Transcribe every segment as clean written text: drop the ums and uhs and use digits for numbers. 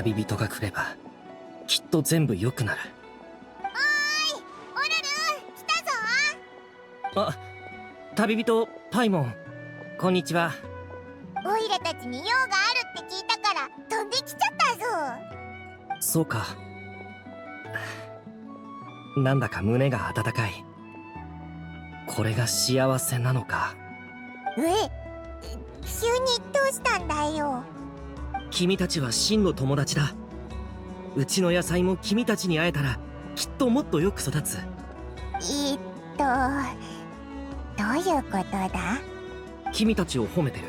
旅人が来ればきっと全部良くなる。おーい、オルル来たぞ。あ、旅人パイモン、こんにちは。オイラたちに用があるって聞いたから飛んできちゃったぞ。そうか。なんだか胸が温かい。これが幸せなのか。急にどうしたんだよ。君たちは真の友達だ。うちの野菜も君たちに会えたらきっともっとよく育つ。どういうことだ？君たちを褒めてる。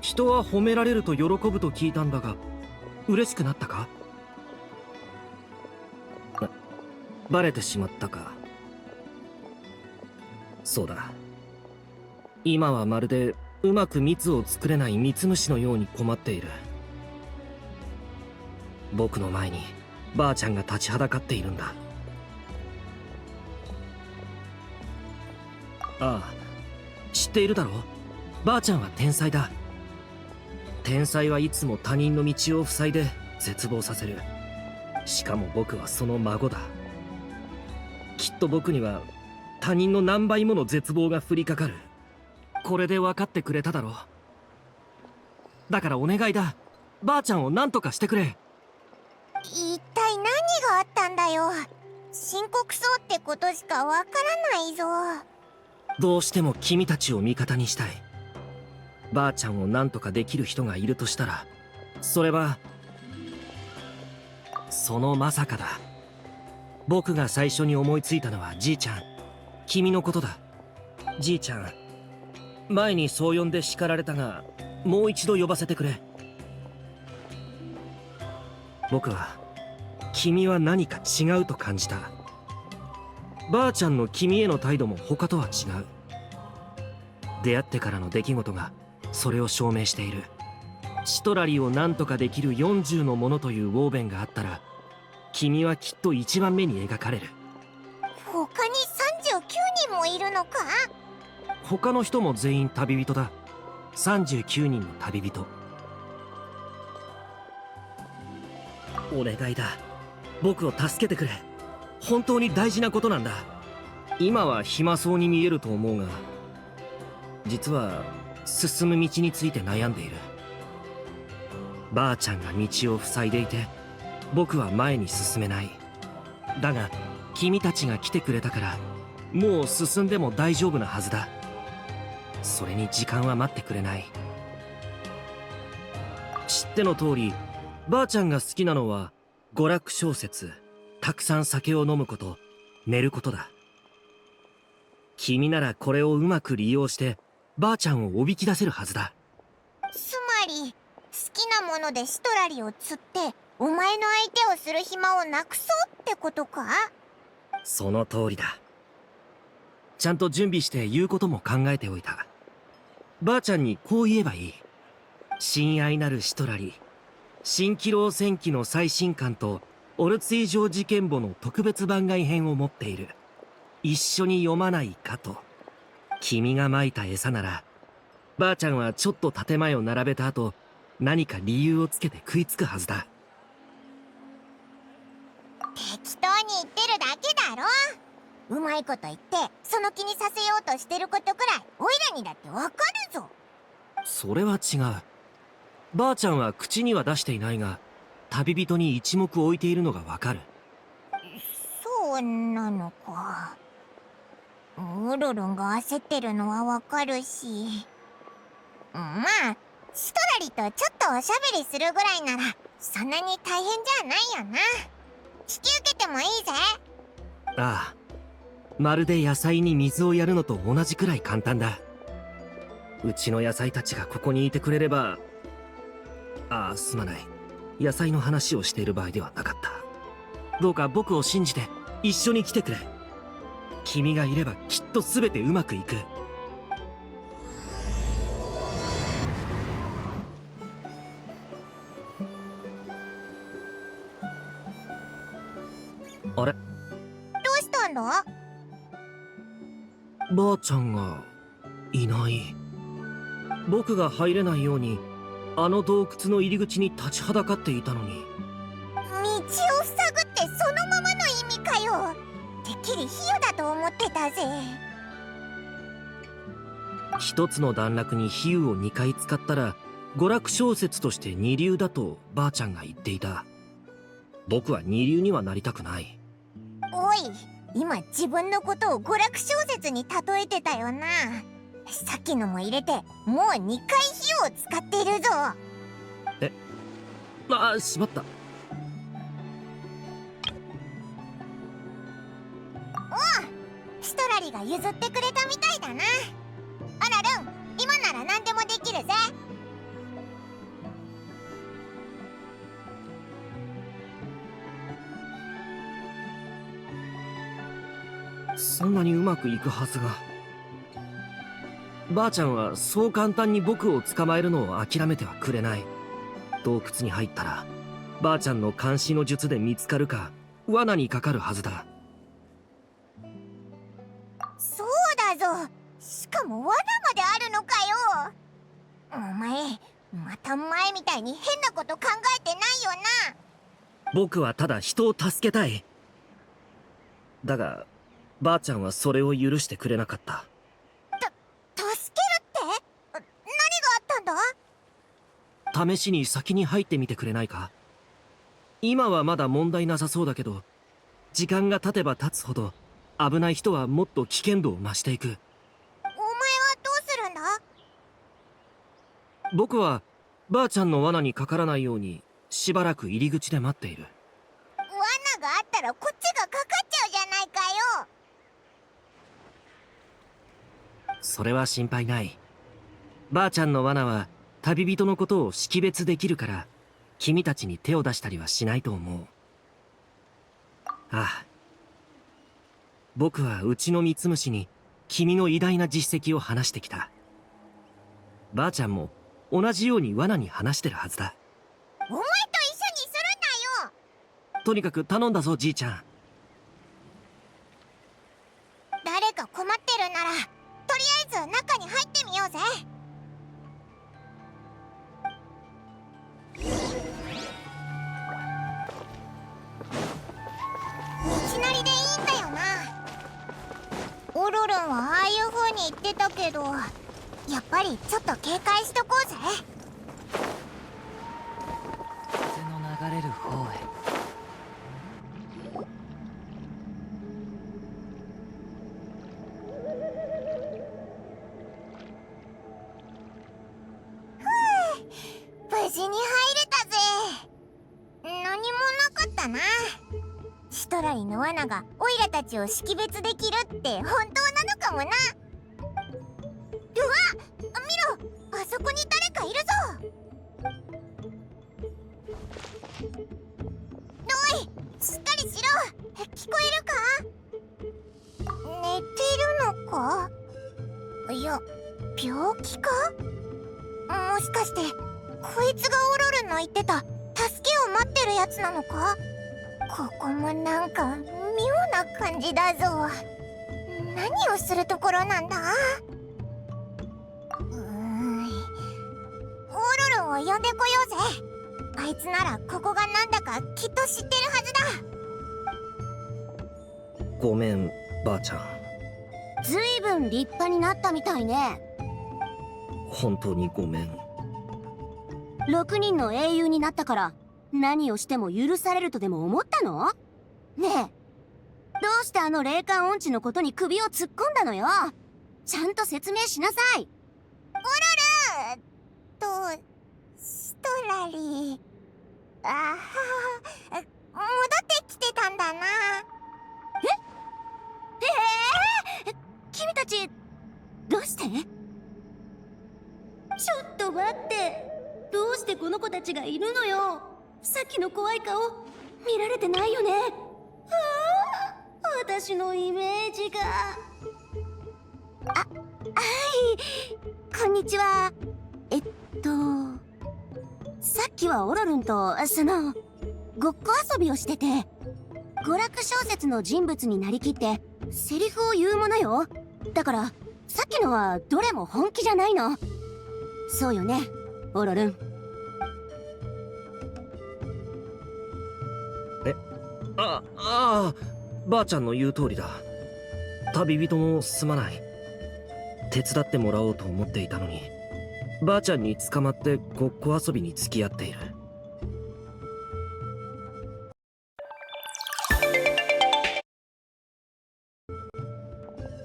人は褒められると喜ぶと聞いたんだが、嬉しくなったか？バレてしまったか。そうだ。今はまるでうまく蜜を作れない蜜虫のように困っている。僕の前にばあちゃんが立ちはだかっているんだ。ああ、知っているだろう。ばあちゃんは天才だ。天才はいつも他人の道を塞いで絶望させる。しかも僕はその孫だ。きっと僕には他人の何倍もの絶望が降りかかる。これで分かってくれただろう。だからお願いだ。ばあちゃんを何とかしてくれ。一体何があったんだよ。深刻そうってことしかわからないぞ。どうしても君たちを味方にしたい。ばあちゃんを何とかできる人がいるとしたら、それはそのまさかだ。僕が最初に思いついたのはじいちゃん、君のことだ。じいちゃん、前にそう呼んで叱られたが、もう一度呼ばせてくれ。僕は君は何か違うと感じた。ばあちゃんの君への態度も他とは違う。出会ってからの出来事がそれを証明している。シトラリを何とかできる40のものというウォーベンがあったら、君はきっと一番目に描かれる。他に39人もいるのか？他の人も全員旅人だ。39人の旅人。お願いだ。僕を助けてくれ。本当に大事なことなんだ。今は暇そうに見えると思うが、実は進む道について悩んでいる。ばあちゃんが道を塞いでいて、僕は前に進めない。だが君たちが来てくれたから、もう進んでも大丈夫なはずだ。それに時間は待ってくれない。知っての通り、ばあちゃんが好きなのは娯楽小説、たくさん酒を飲むこと、寝ることだ。君ならこれをうまく利用してばあちゃんをおびき出せるはずだ。つまり好きなものでシトラリを釣ってお前の相手をする暇をなくそうってことか？その通りだ。ちゃんと準備して言うことも考えておいた。ばあちゃんにこう言えばいい。親愛なるシトラリ、蜃気楼戦記の最新刊とオルツィ城事件簿の特別番外編を持っている。一緒に読まないかと。君がまいた餌なら、ばあちゃんはちょっと建前を並べた後、何か理由をつけて食いつくはずだ。適当に言ってるだけだろ。うまいこと言ってその気にさせようとしてることくらいオイラにだってわかるぞ。それは違う。ばあちゃんは口には出していないが、旅人に一目置いているのがわかる。そうなのか。ウルルンが焦ってるのはわかるし、まあシトラリとちょっとおしゃべりするぐらいならそんなに大変じゃないよな。引き受けてもいいぜ。ああ、まるで野菜に水をやるのと同じくらい簡単だ。うちの野菜たちがここにいてくれれば。ああ、すまない。野菜の話をしている場合ではなかった。どうか僕を信じて一緒に来てくれ。君がいればきっと全てうまくいく。あれ？どうしたんだ？ばあちゃんがいない。僕が入れないようにあの洞窟の入り口に立ちはだかっていたのに。道を塞ぐってそのままの意味かよ。てっきり比喩だと思ってたぜ。一つの段落に比喩を2回使ったら娯楽小説として二流だとばあちゃんが言っていた。僕は二流にはなりたくない。おい、今自分のことを娯楽小説に例えてたよな。さっきのも入れてもう2回比喩を使っているぞ。ああ、しまった。シトラリが譲ってくれたみたいだな。あらルン、今なら何でもできるぜ。そんなにうまくいくはずが。ばあちゃんはそう簡単に僕を捕まえるのを諦めてはくれない。洞窟に入ったらばあちゃんの監視の術で見つかるか罠にかかるはずだ。そうだぞ。しかも罠まであるのかよ。お前また前みたいに変なこと考えてないよな。僕はただ人を助けたい。だがばあちゃんはそれを許してくれなかった。助けるって何があったんだ？試しに先に入ってみてくれないか？今はまだ問題なさそうだけど、時間が経てば経つほど危ない人はもっと危険度を増していく。お前はどうするんだ？僕はばあちゃんの罠にかからないようにしばらく入り口で待っている。罠があったらこっちがかかっちゃうじゃないかよ。それは心配ない。ばあちゃんの罠は旅人のことを識別できるから君たちに手を出したりはしないと思う。ああ、僕はうちのミツムシに君の偉大な実績を話してきた。ばあちゃんも同じように罠に話してるはずだ。お前と一緒にするなよ。とにかく頼んだぞじいちゃん。誰か困ってるならとりあえず中に入ってみようぜ。道なりでいいんだよな。オロロンはああいう風に言ってたけど、やっぱりちょっと警戒しとこうぜ。風の流れる方へ。無事に入れたぜ。何もなかったな。シトラリの罠がオイラたちを識別できるって本当なのかもな。うわ、見ろ、あそこに誰かいるぞ。おい、しっかりしろ。聞こえるか？寝てるのか？いや、病気か？もしかしてこいつがオロルンの言ってた助けを待ってるやつなのか？ここもなんか妙な感じだぞ。何をするところなんだ？オロルンを呼んでこようぜ。あいつならここがなんだかきっと知ってるはずだ。ごめんばあちゃん。ずいぶん立派になったみたいね。本当にごめん。6人の英雄になったから何をしても許されるとでも思ったの？ねえ、どうしてあの霊感音痴のことに首を突っ込んだのよ。ちゃんと説明しなさい。シトラリあは戻ってきてたんだな。君たちどうして？ちょっと待って、どうしてこの子たちがいるのよ。さっきの怖い顔見られてないよね。私のイメージが。はい、こんにちは。さっきはオロルンとごっこ遊びをしてて、娯楽小説の人物になりきってセリフを言うものよ。だからさっきのはどれも本気じゃないの。そうよねオロルン。ばあちゃんの言う通りだ。旅人もすまない。手伝ってもらおうと思っていたのに、ばあちゃんに捕まってごっこ遊びに付き合っている。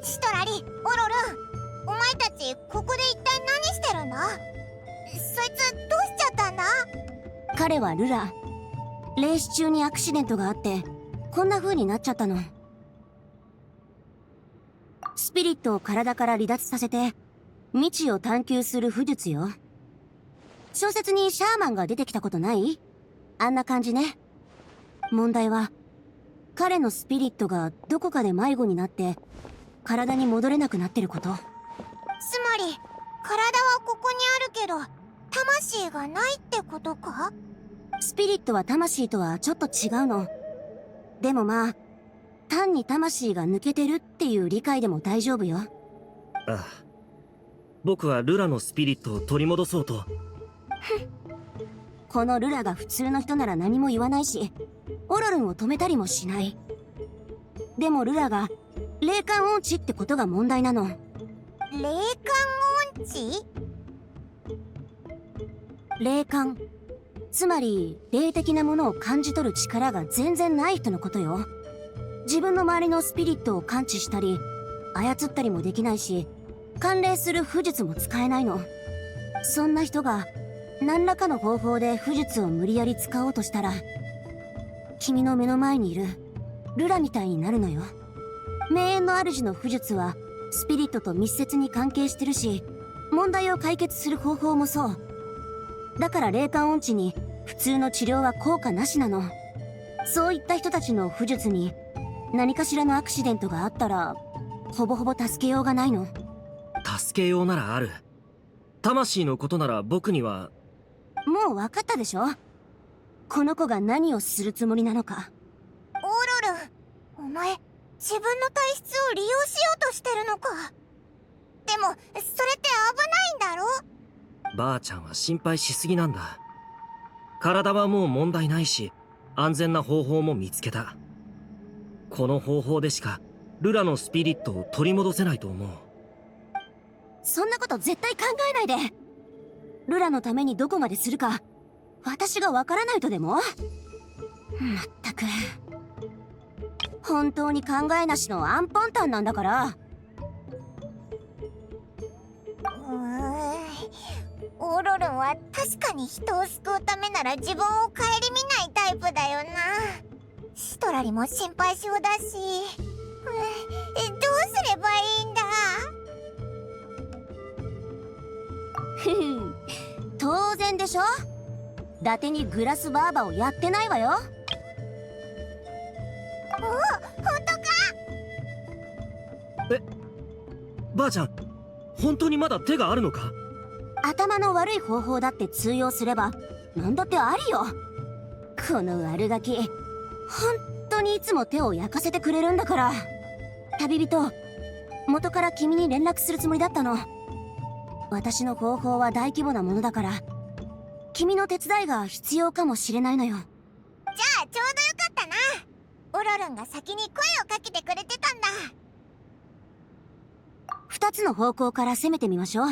シトラリ、オロルン、お前たちここで一体何してるんだ？そいつどうしちゃったんだ？彼はルラ。レース中にアクシデントがあってこんな風になっちゃったの。スピリットを体から離脱させて未知を探求する巫術よ。小説にシャーマンが出てきたことない？あんな感じね。問題は彼のスピリットがどこかで迷子になって体に戻れなくなってること。つまり体はここにあるけど魂がないってことか？スピリットは魂とはちょっと違うの。でもまあ単に魂が抜けてるっていう理解でも大丈夫よ。ああ、僕はルラのスピリットを取り戻そうと。このルラが普通の人なら何も言わないし、オロルンを止めたりもしない。でもルラが霊感音痴ってことが問題なの。霊感音痴？霊感、つまり霊的なものを感じ取る力が全然ない人のことよ。自分の周りのスピリットを感知したり操ったりもできないし、関連する巫術も使えないの。そんな人が何らかの方法で巫術を無理やり使おうとしたら、君の目の前にいるルラみたいになるのよ。名園の主の巫術はスピリットと密接に関係してるし、問題を解決する方法もそう。だから霊感音痴に普通の治療は効果なしなの。そういった人たちの巫術に何かしらのアクシデントがあったらほぼほぼ助けようがないの。助けようならある。魂のことなら僕には。もう分かったでしょ？この子が何をするつもりなのか。オロルン、お前自分の体質を利用しようとしてるのか？でもそれって危ないんだろ？ばあちゃんは心配しすぎなんだ。体はもう問題ないし、安全な方法も見つけた。この方法でしかルラのスピリットを取り戻せないと思う。そんなこと絶対考えないで。ルラのためにどこまでするか私がわからないとでも？まったく本当に考えなしのアンポンタンなんだから。オロルンは確かに人を救うためなら自分を顧みないタイプだよな。シトラリも心配性だし、どうすればいいんだ？ふふ当然でしょ。伊達にグラスバーバをやってないわよ。お、本当か？ばあちゃん、本当にまだ手があるのか？頭の悪い方法だって通用すれば何だってありよ。この悪ガキ本当にいつも手を焼かせてくれるんだから。旅人、元から君に連絡するつもりだったの。私の方法は大規模なものだから君の手伝いが必要かもしれないのよ。じゃあちょうどよかったな。オロルンが先に声をかけてくれてたんだ。2つの方向から攻めてみましょう。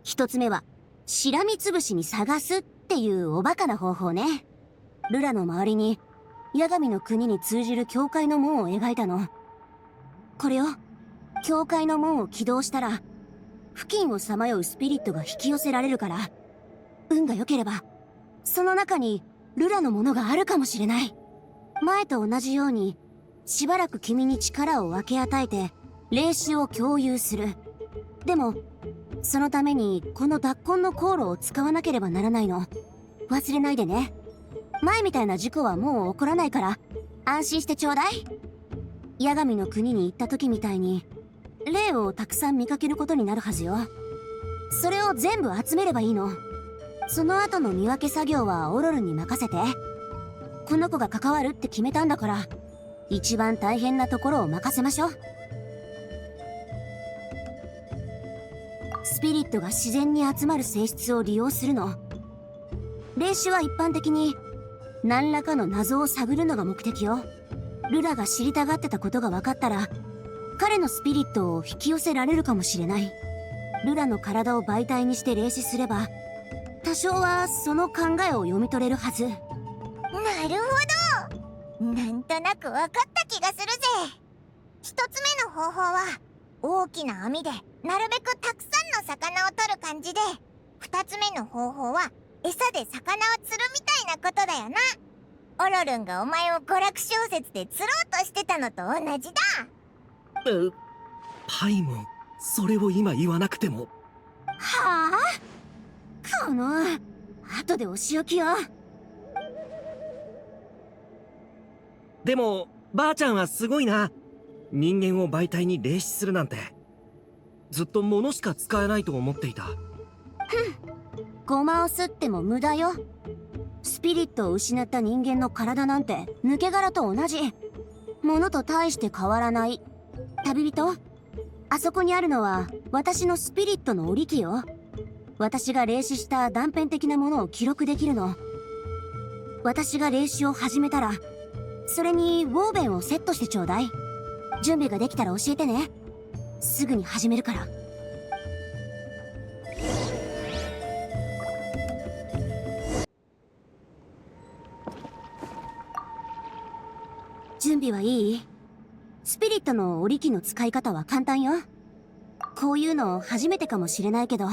1つ目はしらみつぶしに探すっていうおバカな方法ね。ルラの周りに八神の国に通じる教会の門を描いたの。これを教会の門を起動したら付近をさまようスピリットが引き寄せられるから、運が良ければその中にルラのものがあるかもしれない。前と同じようにしばらく君に力を分け与えて霊視を共有する。でもそのためにこの脱魂の航路を使わなければならないの。忘れないでね。前みたいな事故はもう起こらないから安心してちょうだい。八神の国に行った時みたいに霊をたくさん見かけることになるはずよ。それを全部集めればいいの。その後の見分け作業はオロルに任せて。この子が関わるって決めたんだから一番大変なところを任せましょう。スピリットが自然に集まる性質を利用するの。霊視は一般的に何らかの謎を探るのが目的よ。ルラが知りたがってたことが分かったら、彼のスピリットを引き寄せられるかもしれない。ルラの体を媒体にして霊視すれば、多少はその考えを読み取れるはず。なるほど。なんとなく分かった気がするぜ。一つ目の方法は大きな網でなるべくたくさんの魚を取る感じで、二つ目の方法は餌で魚を釣るみたいなことだよな。オロルンがお前を娯楽小説で釣ろうとしてたのと同じだ。パイモン、それを今言わなくても。はあ、この後でお仕置きよ。でもばあちゃんはすごいな。人間を媒体に霊視するなんて。ずっと物しか使えないと思っていた。ゴマを吸っても無駄よ。スピリットを失った人間の体なんて抜け殻と同じ。物と大して変わらない。旅人、あそこにあるのは私のスピリットの織り機よ。私が霊視した断片的なものを記録できるの。私が霊視を始めたら、それにウォーベンをセットしてちょうだい。準備ができたら教えてね。すぐに始めるから。準備はいい？スピリットの織り機の使い方は簡単よ。こういうの初めてかもしれないけど、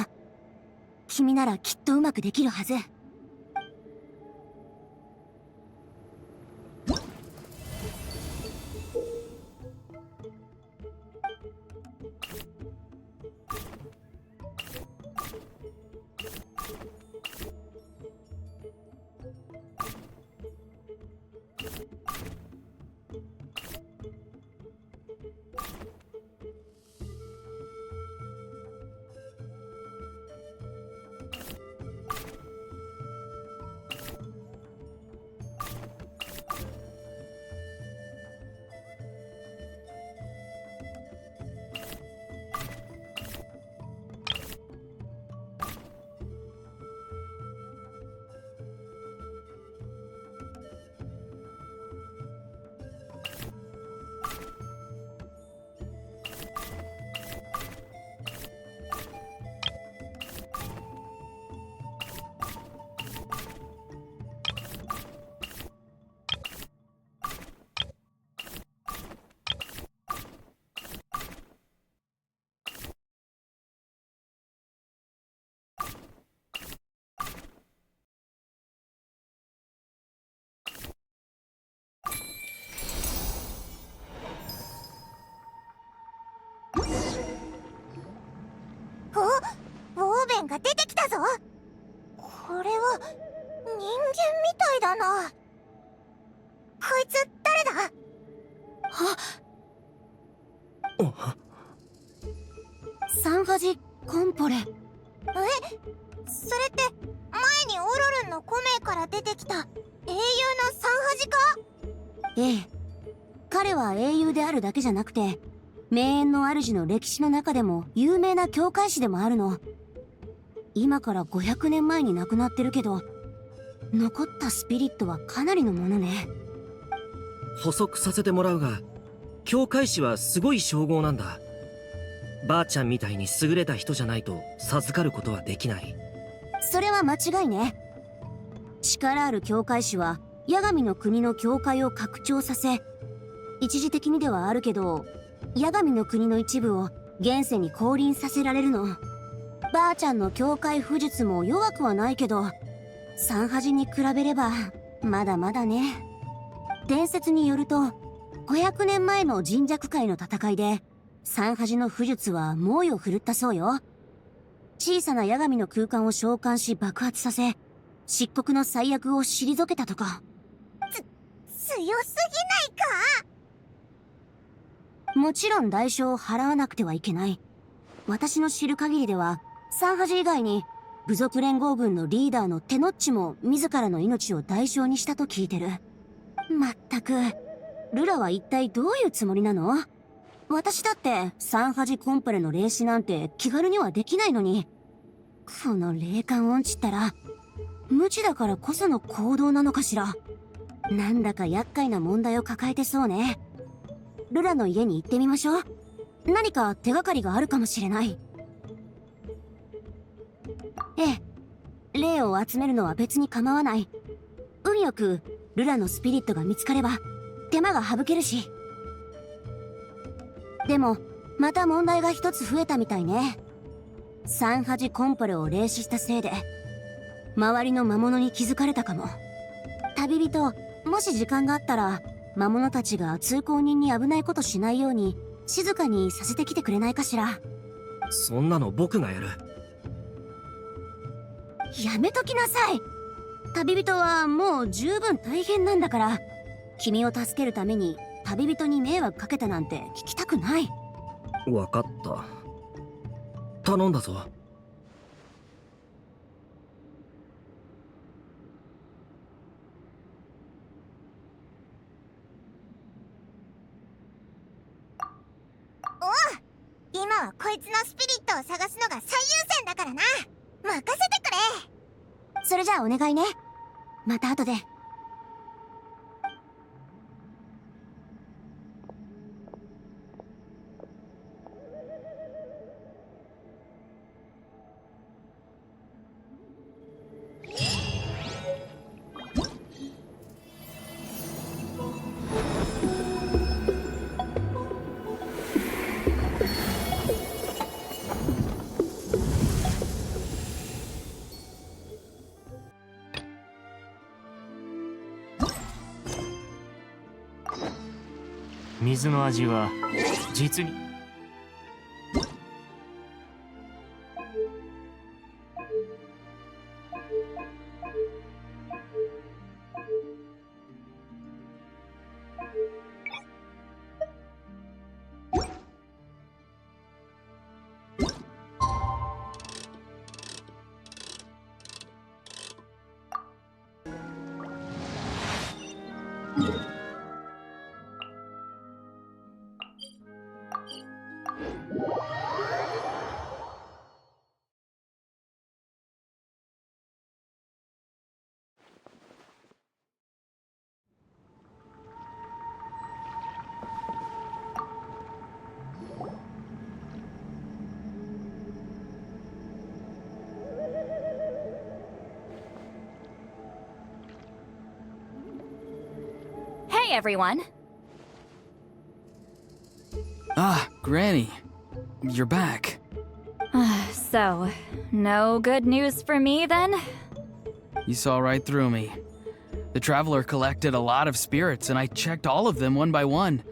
君ならきっとうまくできるはず。ウォーベンが出てきたぞ。これは人間みたいだな。こいつ誰だ？サンファジコンポレ。それって前にオロルンのコメから出てきた英雄のサンハジか？ええ、彼は英雄であるだけじゃなくて、名園の主の歴史の中でも有名な教会士でもあるの。今から500年前に亡くなってるけど、残ったスピリットはかなりのものね。補足させてもらうが、教会士はすごい称号なんだ。ばあちゃんみたいに優れた人じゃないと授かることはできない。それは間違いね。力ある教会士は八神の国の教会を拡張させ、一時的にではあるけど八神の国の一部を現世に降臨させられるの。ばあちゃんの教会巫術も弱くはないけど、サンハジに比べればまだまだね。伝説によると500年前の神弱界の戦いでサンハジの巫術は猛威を振るったそうよ。小さな八神の空間を召喚し爆発させ、漆黒の最悪を退けたとか。強すぎないか？もちろん代償を払わなくてはいけない。私の知る限りではサンハジ以外に部族連合軍のリーダーのテノッチも自らの命を代償にしたと聞いてる。まったく、ルラは一体どういうつもりなの？私だってサンハジコンプレの霊視なんて気軽にはできないのに。この霊感音痴ったら無知だからこその行動なのかしら。なんだか厄介な問題を抱えてそうね。ルラの家に行ってみましょう。何か手がかりがあるかもしれない。ええ、霊を集めるのは別に構わない。運よくルラのスピリットが見つかれば手間が省けるし。でもまた問題が一つ増えたみたいね。三ハジコンポレを霊視したせいで周りの魔物に気づかれたかも。旅人、もし時間があったら魔物たちが通行人に危ないことしないように静かにさせてきてくれないかしら。そんなの僕がやる。やめときなさい。旅人はもう十分大変なんだから。君を助けるために旅人に迷惑かけたなんて聞きたくない。わかった。頼んだぞ。今はこいつのスピリットを探すのが最優先だからな。任せてくれ。それじゃあお願いね。また後で。水の味は実に。Hey everyone! Ah, Granny. You're back. So, no good news for me then? You saw right through me. The Traveler collected a lot of spirits, and I checked all of them one by one.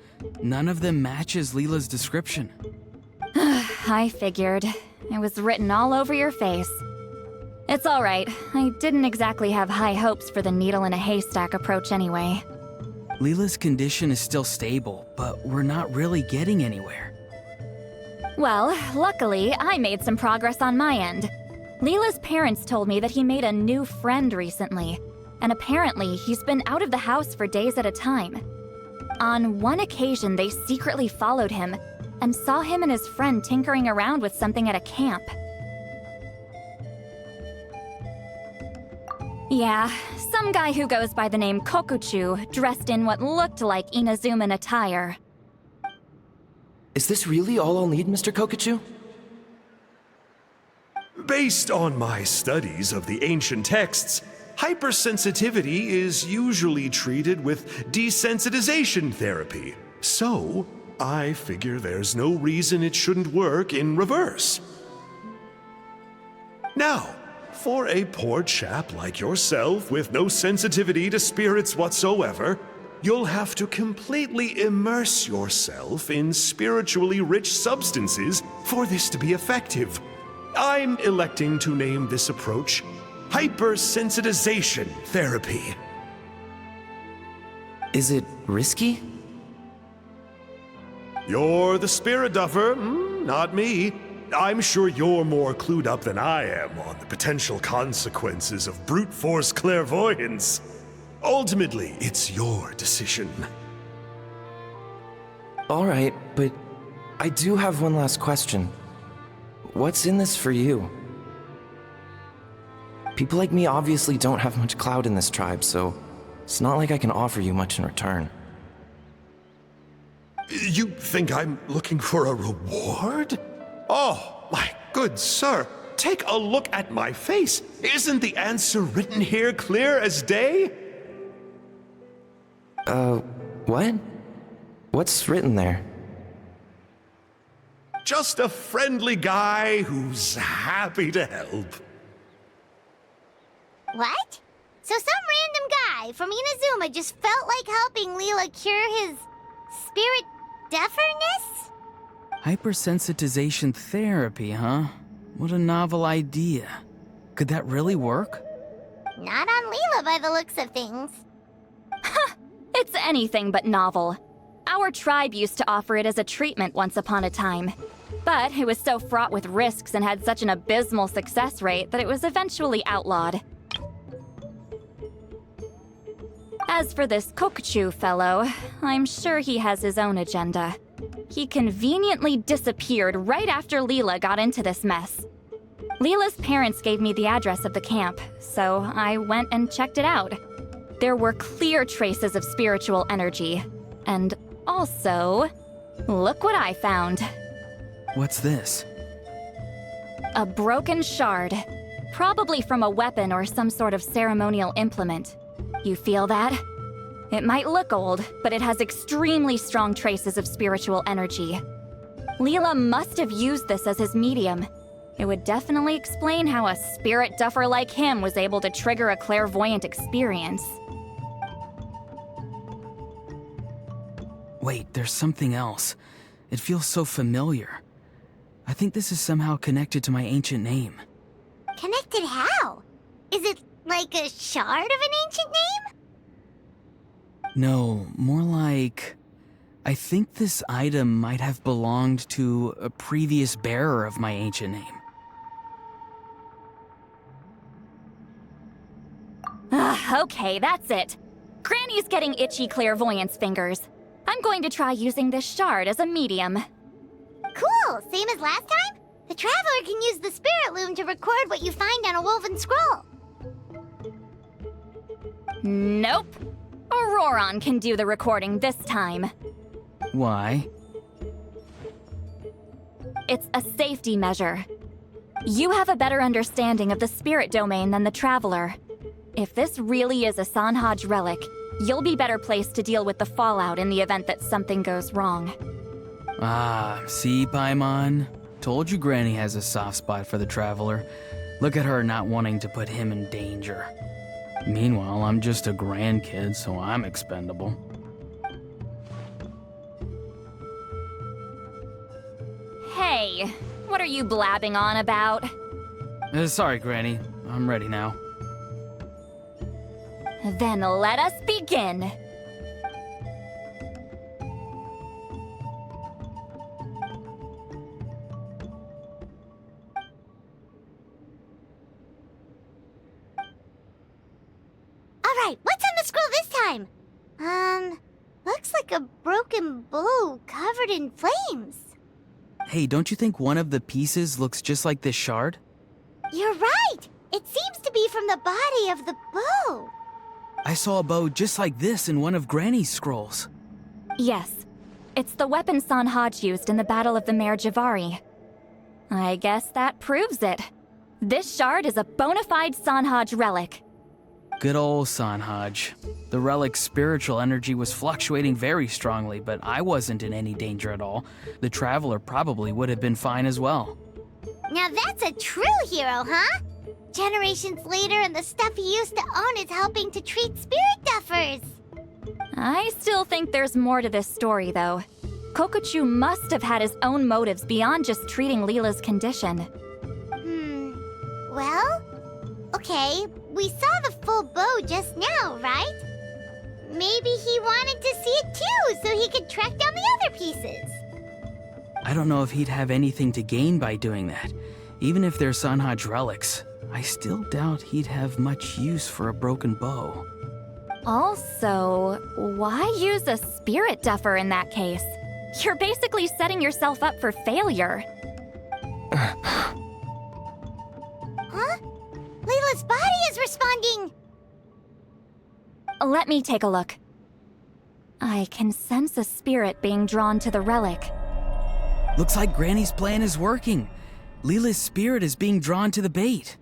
None of them matches Leyla's description. I figured. It was written all over your face. It's alright. I didn't exactly have high hopes for the needle in a haystack approach anyway. Leyla's condition is still stable, but we're not really getting anywhere. Well, luckily, I made some progress on my end. Leela's parents told me that he made a new friend recently, and apparently he's been out of the house for days at a time. On one occasion, they secretly followed him and saw him and his friend tinkering around with something at a camp. Yeah, some guy who goes by the name Kokuchu, dressed in what looked like Inazuman attire. Is this really all I'll need, Mr. Kokuchu? Based on my studies of the ancient texts, hypersensitivity is usually treated with desensitization therapy. So, I figure there's no reason it shouldn't work in reverse. Now, for a poor chap like yourself with no sensitivity to spirits whatsoever, you'll have to completely immerse yourself in spiritually rich substances for this to be effective. I'm electing to name this approach hypersensitization therapy. Is it risky? You're the spirit duffer, not me. I'm sure you're more clued up than I am on the potential consequences of brute force clairvoyance. Ultimately, it's your decision. All right, but I do have one last question. What's in this for you? People like me obviously don't have much clout in this tribe, so It's not like I can offer you much in return. You think I'm looking for a reward? Oh, my good sir, take a look at my face. Isn't the answer written here clear as day? What? What's written there? Just a friendly guy who's happy to help. What? So some random guy from Inazuma just felt like helping Leyla cure his spirit deaferness? Hypersensitization therapy, huh? What a novel idea. Could that really work? Not on Leyla by the looks of things. It's anything but novel. Our tribe used to offer it as a treatment once upon a time. But it was so fraught with risks and had such an abysmal success rate that it was eventually outlawed. As for this Kokuchu fellow, I'm sure he has his own agenda. He conveniently disappeared right after Leyla got into this mess. Leela's parents gave me the address of the camp, so I went and checked it out. There were clear traces of spiritual energy. And also, look what I found. What's this? A broken shard. Probably from a weapon or some sort of ceremonial implement. You feel that? It might look old, but it has extremely strong traces of spiritual energy. Leyla must have used this as his medium. It would definitely explain how a spirit duffer like him was able to trigger a clairvoyant experience. Wait, there's something else. It feels so familiar. I think this is somehow connected to my ancient name. Connected how? Is it like a shard of an ancient name? No, more like... I think this item might have belonged to a previous bearer of my ancient name. Okay, that's it. Granny's getting itchy clairvoyance fingers. I'm going to try using this shard as a medium. Cool, same as last time? The Traveler can use the Spirit Loom to record what you find on a woven scroll. Nope. Ororon can do the recording this time. Why? It's a safety measure. You have a better understanding of the spirit domain than the Traveler. If this really is a Sanhaj relic, you'll be better placed to deal with the fallout in the event that something goes wrong. Ah, see, Paimon? Told you Granny has a soft spot for the Traveler. Look at her not wanting to put him in danger. Meanwhile, I'm just a grandkid, so I'm expendable. Hey, what are you blabbing on about? Sorry, Granny. I'm ready now. Then let us begin. Alright, what's on the scroll this time? Looks like a broken bow covered in flames. Hey, don't you think one of the pieces looks just like this shard? You're right! It seems to be from the body of the bow. I saw a bow just like this in one of Granny's scrolls. Yes, it's the weapon Sanhaj used in the Battle of the Mare Javari. I guess that proves it. This shard is a bona fide Sanhaj relic. Good old Sanhaj. The relic's spiritual energy was fluctuating very strongly, but I wasn't in any danger at all. The Traveler probably would have been fine as well. Now that's a true hero, huh? Generations later and the stuff he used to own is helping to treat spirit duffers. I still think there's more to this story, though. Kokuchu must have had his own motives beyond just treating Leyla's condition. Well, okay, we saw the full bow just now, right? Maybe he wanted to see it too, so he could track down the other pieces. I don't know if he'd have anything to gain by doing that. Even if they're Sanhaj relics, I still doubt he'd have much use for a broken bow. Also, why use a spirit duffer in that case? You're basically setting yourself up for failure. Huh? Layla's body is responding! let me take a look. I can sense a spirit being drawn to the relic. Looks like Granny's plan is working. Leyla's spirit is being drawn to the bait.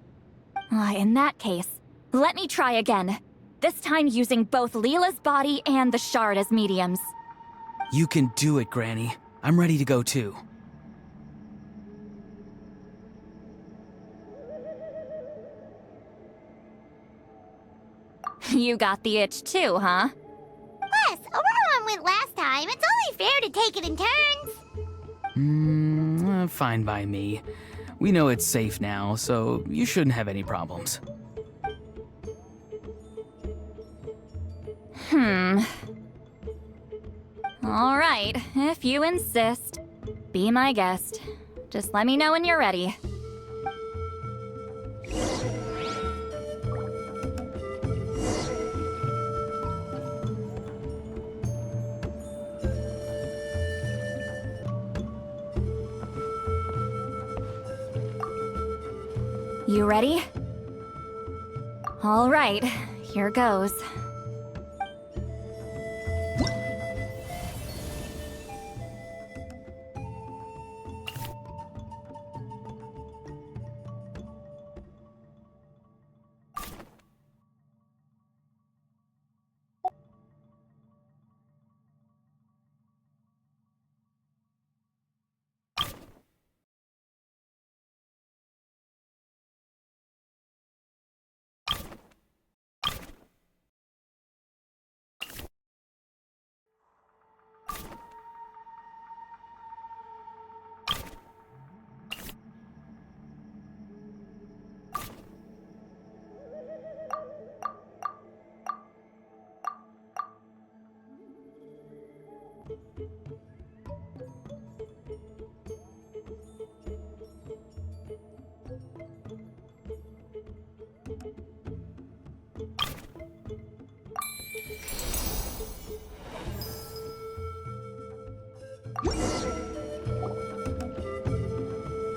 In that case, let me try again. This time using both Leyla's body and the shard as mediums. You can do it, Granny. I'm ready to go too. You got the itch too, huh? Plus, Ororon went last time. It's only fair to take it in turns. Fine by me. We know it's safe now, so you shouldn't have any problems. All right, if you insist. Be my guest. Just let me know when you're ready. You ready? All right, here goes.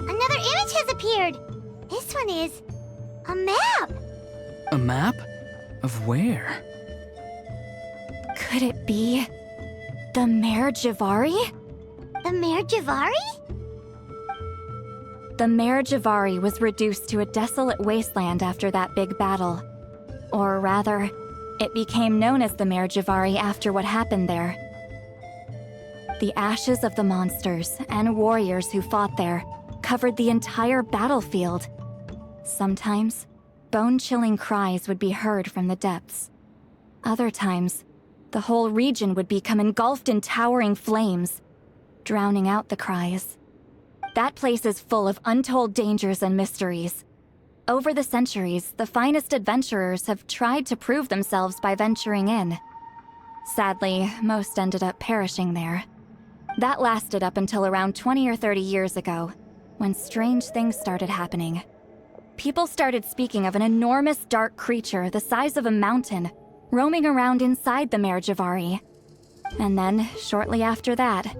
Another image has appeared. This one is a map. A map? Of where? Could it be the Mare Javari? The Mare Javari? The Mare Javari was reduced to a desolate wasteland after that big battle. Or rather, it became known as the Mare Javari after what happened there. The ashes of the monsters and warriors who fought there covered the entire battlefield. Sometimes, bone-chilling cries would be heard from the depths. Other times, the whole region would become engulfed in towering flames, drowning out the cries. That place is full of untold dangers and mysteries. Over the centuries, the finest adventurers have tried to prove themselves by venturing in. Sadly, most ended up perishing there. That lasted up until around 20 or 30 years ago, when strange things started happening. People started speaking of an enormous dark creature the size of a mountain, roaming around inside the Mare Javari. And then, shortly after that,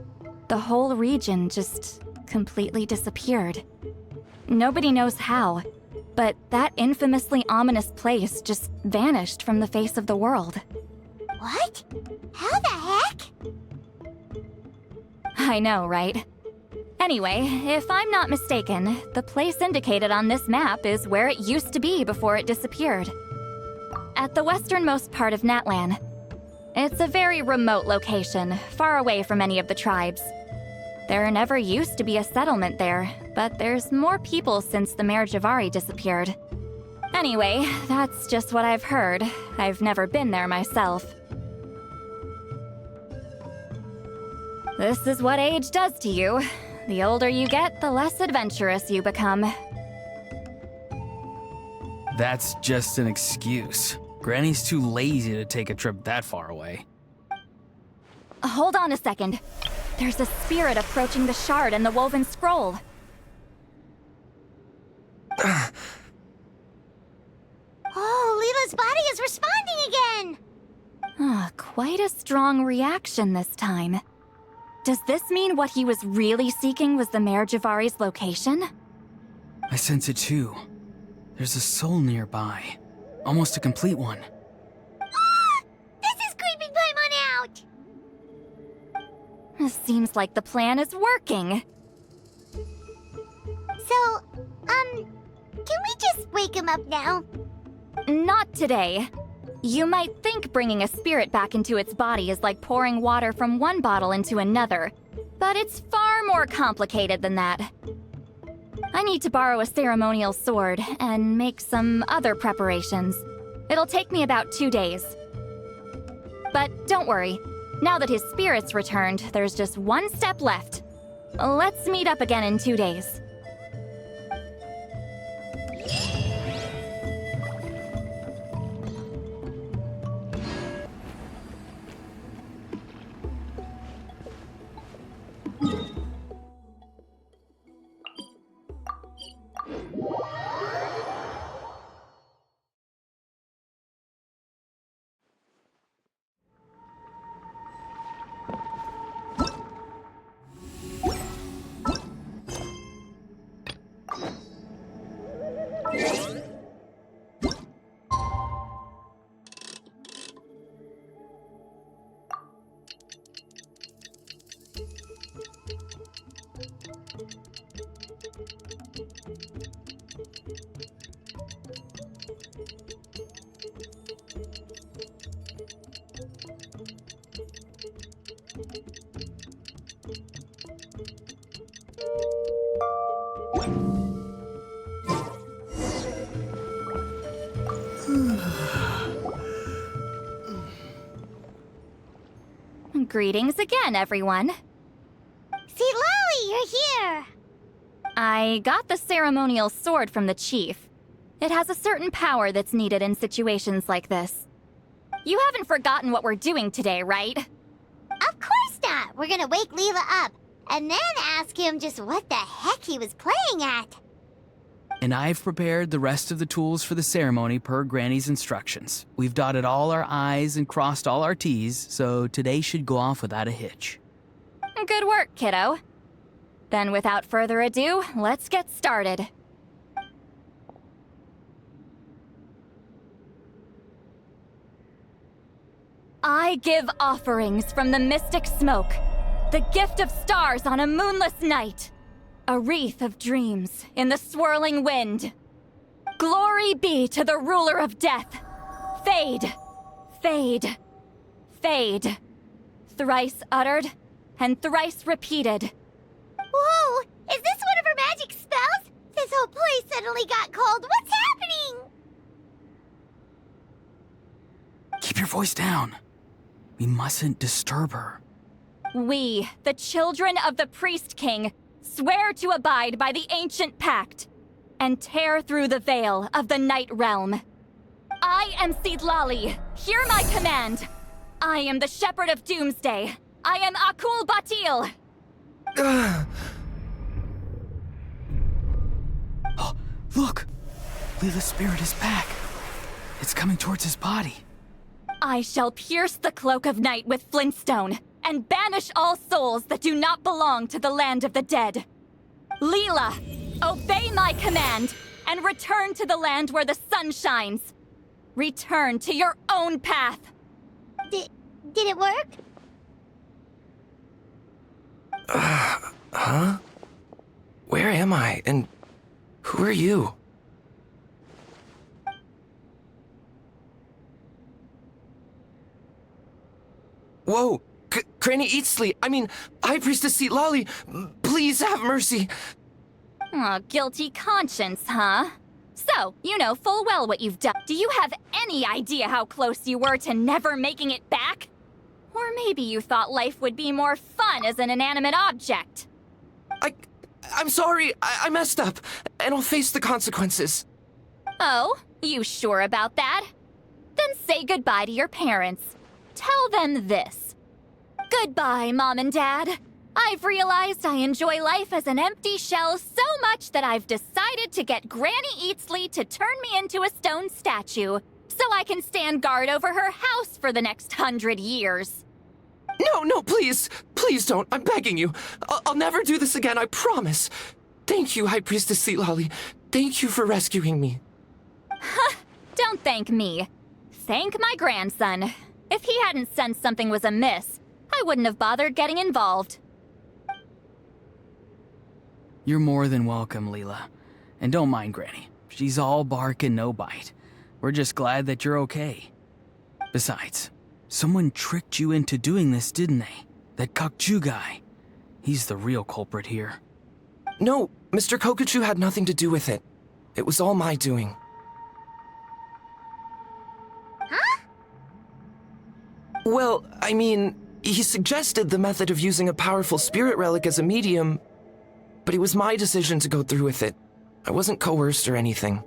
the whole region just completely disappeared. Nobody knows how, but that infamously ominous place just vanished from the face of the world. What? How the heck? I know, right? Anyway, if I'm not mistaken, the place indicated on this map is where it used to be before it disappeared. At the westernmost part of Natlan. It's a very remote location, far away from any of the tribes. There never used to be a settlement there, but there's more people since the Mare Javari disappeared. Anyway, that's just what I've heard. I've never been there myself. This is what age does to you. The older you get, the less adventurous you become. That's just an excuse. Granny's too lazy to take a trip that far away. Hold on a second. There's a spirit approaching the shard and the woven scroll. Oh, Leela's body is responding again! Quite a strong reaction this time. Does this mean what he was really seeking was the Mare Javari's location? I sense it too. There's a soul nearby. Almost a complete one. Seems like the plan is working. So, can we just wake him up now? Not today. You might think bringing a spirit back into its body is like pouring water from one bottle into another, but it's far more complicated than that. I need to borrow a ceremonial sword and make some other preparations. It'll take me about 2 days. But don't worry, now that his spirit's returned, there's just one step left. Let's meet up again in 2 days. Greetings again, everyone. Citlali, you're here! I got the ceremonial sword from the chief. It has a certain power that's needed in situations like this. You haven't forgotten what we're doing today, right? Of course not! We're gonna wake Leyla up, and then ask him just what the heck he was playing at. And I've prepared the rest of the tools for the ceremony per Granny's instructions. We've dotted all our I's and crossed all our T's, so today should go off without a hitch. Good work, kiddo. Then without further ado, let's get started. I give offerings from the mystic smoke, the gift of stars on a moonless night. A wreath of dreams in the swirling wind. Glory be to the ruler of death. Fade, fade, fade. Thrice uttered and thrice repeated. Whoa! Is this one of her magic spells? This whole place suddenly got cold. What's happening? Keep your voice down. We mustn't disturb her. We, the children of the Priest King, swear to abide by the ancient pact and tear through the veil of the Night Realm. I am citlali. Hear my command. I am the Shepherd of Doomsday. I am Akul Batil. Oh, look! Leyla's spirit is back. It's coming towards his body. I shall pierce the cloak of night with flintstone and banish all souls that do not belong to the land of the dead. Leyla, obey my command and return to the land where the sun shines. Return to your own path. Did it work? Huh? Where am I? And who are you? Whoa! Granny Eatsley, High Priestess Citlali, please have mercy. Aw, guilty conscience, huh? So, you know full well what you've done. Do you have any idea how close you were to never making it back? Or maybe you thought life would be more fun as an inanimate object. I'm sorry, I messed up, and I'll face the consequences. Oh, you sure about that? Then say goodbye to your parents. Tell them this. Goodbye, Mom and Dad. I've realized I enjoy life as an empty shell so much that I've decided to get Granny Eatsley to turn me into a stone statue, so I can stand guard over her house for the next 100 years. No, please. Please don't. I'm begging you. I'll never do this again, I promise. Thank you, High Priestess Citlali. Thank you for rescuing me. Don't thank me. Thank my grandson. If he hadn't sensed something was amiss, I wouldn't have bothered getting involved. You're more than welcome, Leyla. And don't mind Granny. She's all bark and no bite. We're just glad that you're okay. Besides, someone tricked you into doing this, didn't they? That Kokju guy. He's the real culprit here. No, Mr. Kokuchu had nothing to do with it. It was all my doing. Huh? Well, I mean, he suggested the method of using a powerful spirit relic as a medium, but it was my decision to go through with it. I wasn't coerced or anything.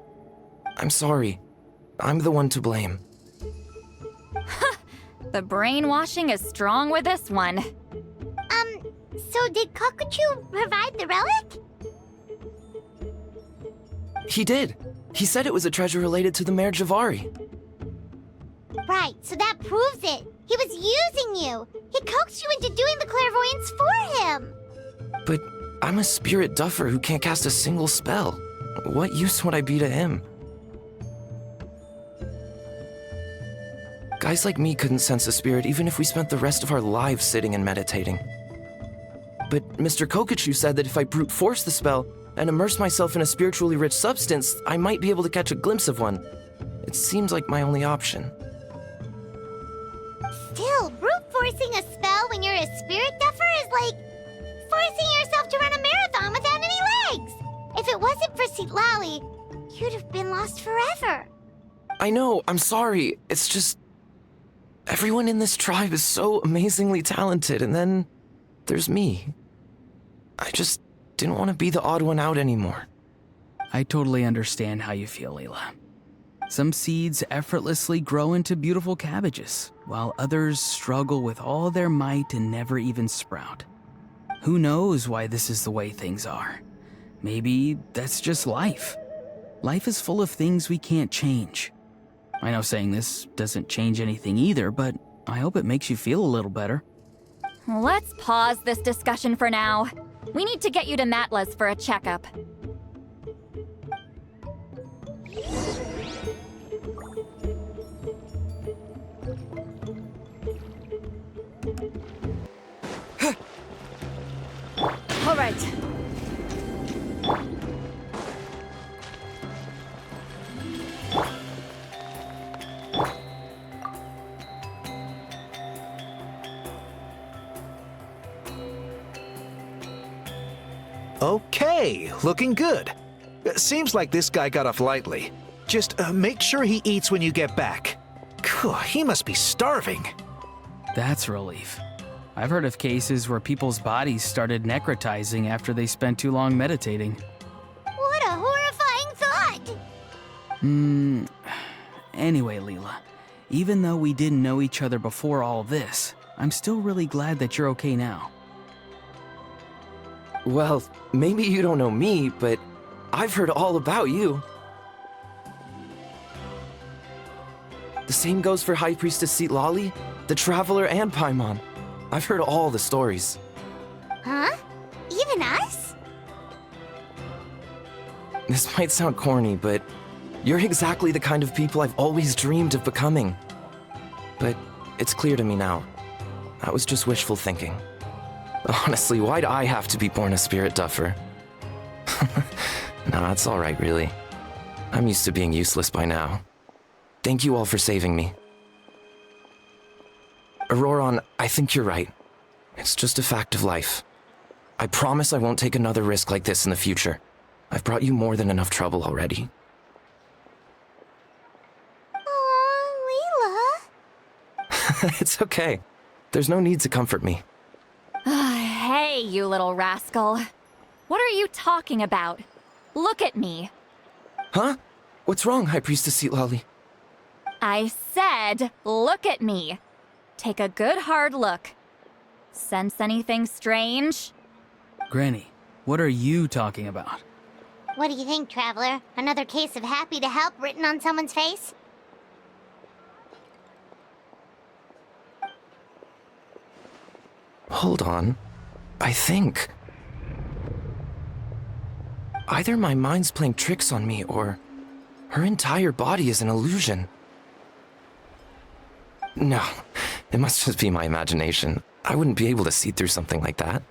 I'm sorry. I'm the one to blame. The brainwashing is strong with this one. So did Kokuchu provide the relic? He did. He said it was a treasure related to the Mare Javari. Right, so that proves it. He was using you. He coaxed you into doing the clairvoyance for him. But I'm a spirit duffer who can't cast a single spell. What use would I be to him? Guys like me couldn't sense a spirit even if we spent the rest of our lives sitting and meditating. But Mr. Kokuchu said that if I brute force the spell and immerse myself in a spiritually rich substance, I might be able to catch a glimpse of one. It seems like my only option. Still, brute forcing a spell when you're a spirit duffer is like forcing yourself to run a marathon without any legs. If it wasn't for Citlali, you'd have been lost forever. I know, I'm sorry. It's just... everyone in this tribe is so amazingly talented, and then there's me. I just didn't want to be the odd one out anymore. I totally understand how you feel, Leyla. Some seeds effortlessly grow into beautiful cabbages, while others struggle with all their might and never even sprout. Who knows why this is the way things are? Maybe that's just life. Life is full of things we can't change. I know saying this doesn't change anything either, but I hope it makes you feel a little better. Let's pause this discussion for now. We need to get you to Matla's for a checkup. All right. Okay, looking good. Seems like this guy got off lightly. Just make sure he eats when you get back. He must be starving. That's relief. I've heard of cases where people's bodies started necrotizing after they spent too long meditating. What a horrifying thought! Anyway, Leyla, even though we didn't know each other before all of this, I'm still really glad that you're okay now. Well, maybe you don't know me, but I've heard all about you. The same goes for High Priestess Citlali, the Traveler, and Paimon. I've heard all the stories. Huh? Even us? This might sound corny, but you're exactly the kind of people I've always dreamed of becoming. But it's clear to me now. That was just wishful thinking. Honestly, why'd I have to be born a spirit duffer? Nah, it's alright, really. I'm used to being useless by now. Thank you all for saving me. Ororon, I think you're right. It's just a fact of life. I promise I won't take another risk like this in the future. I've brought you more than enough trouble already. Aw, Leyla. It's okay. There's no need to comfort me. Hey, you little rascal. What are you talking about? Look at me. Huh? What's wrong, High Priestess Citlali? I said, look at me. Take a good hard look. Sense anything strange? Granny, what are you talking about? What do you think, Traveler? Another case of happy to help written on someone's face? Hold on. I think... either my mind's playing tricks on me, or her entire body is an illusion. No, it must just be my imagination. I wouldn't be able to see through something like that.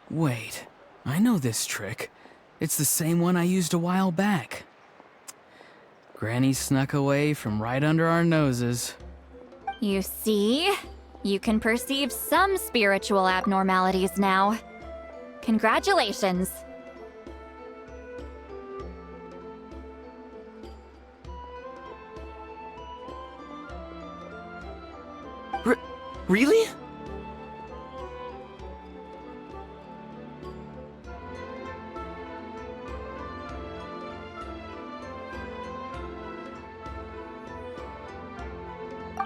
Wait, I know this trick. It's the same one I used a while back. Granny snuck away from right under our noses. You see? You can perceive some spiritual abnormalities now. Congratulations. Really?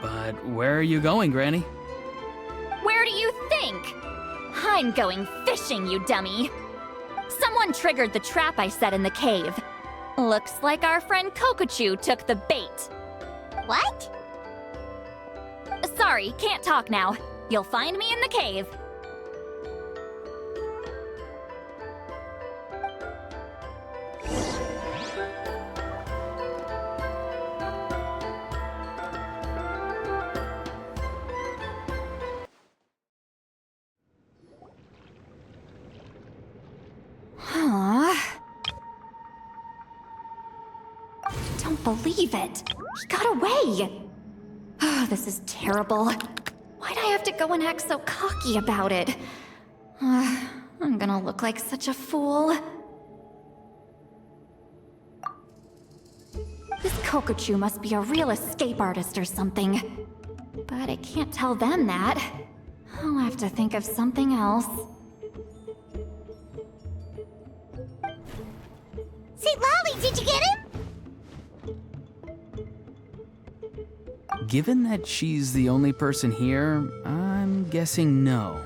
But where are you going, Granny? Where do you think? I'm going fishing, you dummy. Someone triggered the trap I set in the cave. Looks like our friend Kokochu took the bait. What? Sorry, can't talk now. You'll find me in the cave. Don't believe it. He got away. Oh, this is terrible. Why'd I have to go and act so cocky about it? I'm gonna look like such a fool. This Kokochu must be a real escape artist or something. But I can't tell them that. I'll have to think of something else. Citlali, did you get him? Given that she's the only person here, I'm guessing no.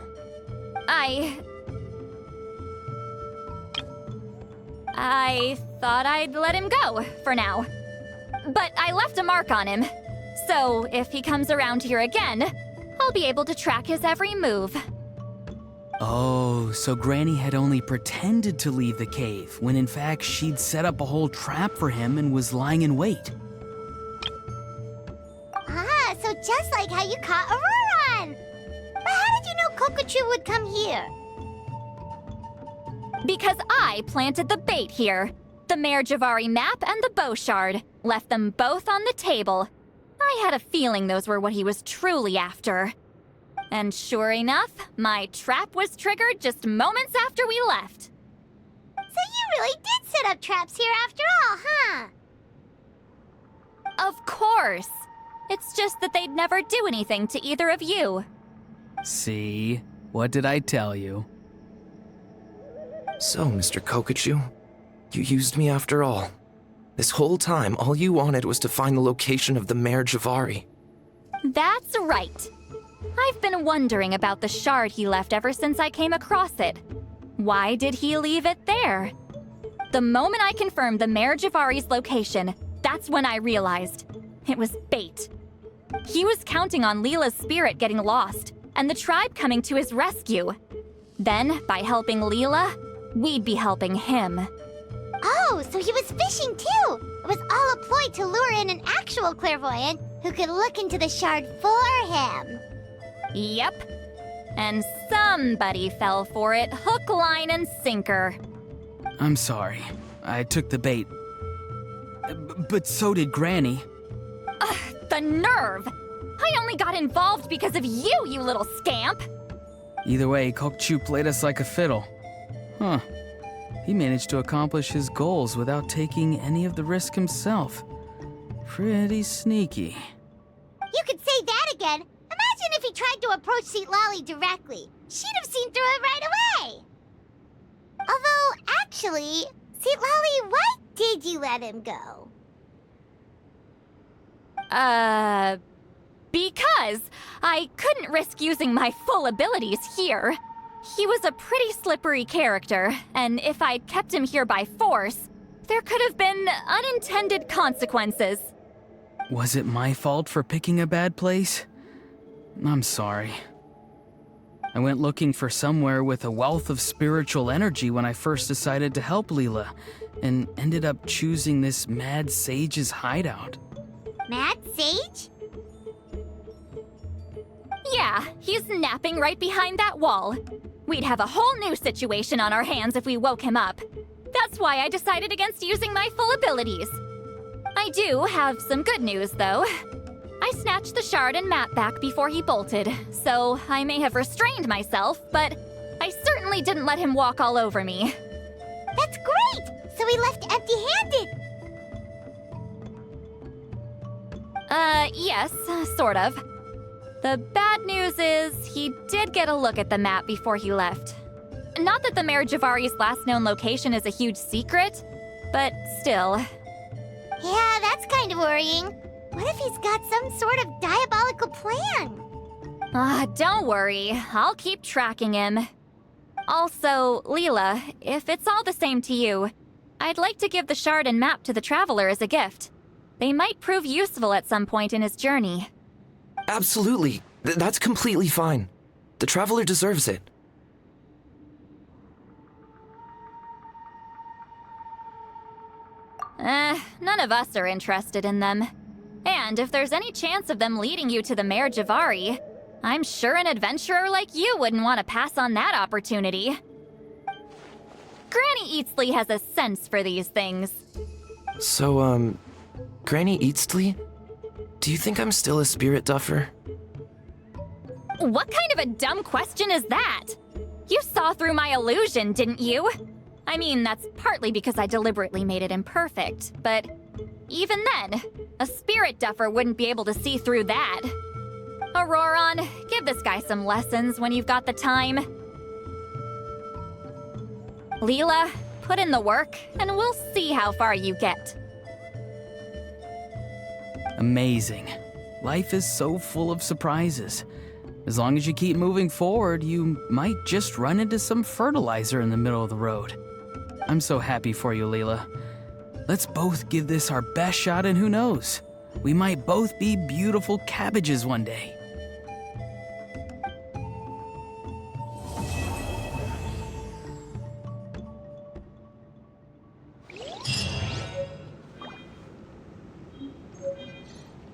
I thought I'd let him go, for now. But I left a mark on him. So if he comes around here again, I'll be able to track his every move. Oh, so Granny had only pretended to leave the cave, when in fact she'd set up a whole trap for him and was lying in wait. Ah, so just like how you caught Ororon! But how did you know Kokochu would come here? Because I planted the bait here. The Mare Javari map and the bow shard. Left them both on the table. I had a feeling those were what he was truly after. And sure enough, my trap was triggered just moments after we left. So you really did set up traps here after all, huh? Of course. It's just that they'd never do anything to either of you. See? What did I tell you? So, Mr. Kokochu, you used me after all. This whole time, all you wanted was to find the location of the Mare Javari. That's right. I've been wondering about the shard he left ever since I came across it. Why did he leave it there? The moment I confirmed the Mare Javari's location, that's when I realized. It was bait. He was counting on Leyla's spirit getting lost, and the tribe coming to his rescue. Then, by helping Leyla, we'd be helping him. Oh, so he was fishing too! It was all a ploy to lure in an actual clairvoyant who could look into the shard for him. Yep. And somebody fell for it, hook, line, and sinker. I'm sorry. I took the bait. But so did Granny. Ugh, the nerve! I only got involved because of you, you little scamp! Either way, Kokochu played us like a fiddle. Huh. He managed to accomplish his goals without taking any of the risk himself. Pretty sneaky. You could say that again. Imagine if he tried to approach Citlali directly. She'd have seen through it right away. Although, actually, Citlali, why did you let him go? Because I couldn't risk using my full abilities here. He was a pretty slippery character, and if I'd kept him here by force, there could have been unintended consequences. Was it my fault for picking a bad place? I'm sorry. I went looking for somewhere with a wealth of spiritual energy when I first decided to help Leyla, and ended up choosing this mad sage's hideout. Mad Sage? Yeah, he's napping right behind that wall. We'd have a whole new situation on our hands if we woke him up. That's why I decided against using my full abilities. I do have some good news, though. I snatched the shard and map back before he bolted, so I may have restrained myself, but I certainly didn't let him walk all over me. That's great! So we left empty-handed! Yes, sort of. The bad news is he did get a look at the map before he left. Not that the Mayor Javari's last known location is a huge secret, but still. Yeah, that's kind of worrying. What if he's got some sort of diabolical plan? Don't worry. I'll keep tracking him. Also, Leyla, if it's all the same to you, I'd like to give the shard and map to the Traveler as a gift. They might prove useful at some point in his journey. Absolutely. That's completely fine. The Traveler deserves it. None of us are interested in them. And if there's any chance of them leading you to the Mayor Javari, I'm sure an adventurer like you wouldn't want to pass on that opportunity. Granny Eatsley has a sense for these things. So, Granny Eatsley? Do you think I'm still a spirit duffer? What kind of a dumb question is that? You saw through my illusion, didn't you? I mean, that's partly because I deliberately made it imperfect, but even then, a spirit duffer wouldn't be able to see through that. Ororon, give this guy some lessons when you've got the time. Leyla, put in the work, and we'll see how far you get. Amazing. Life is so full of surprises. As long as you keep moving forward, you might just run into some fertilizer in the middle of the road. I'm so happy for you, Leyla. Let's both give this our best shot, and who knows? We might both be beautiful cabbages one day.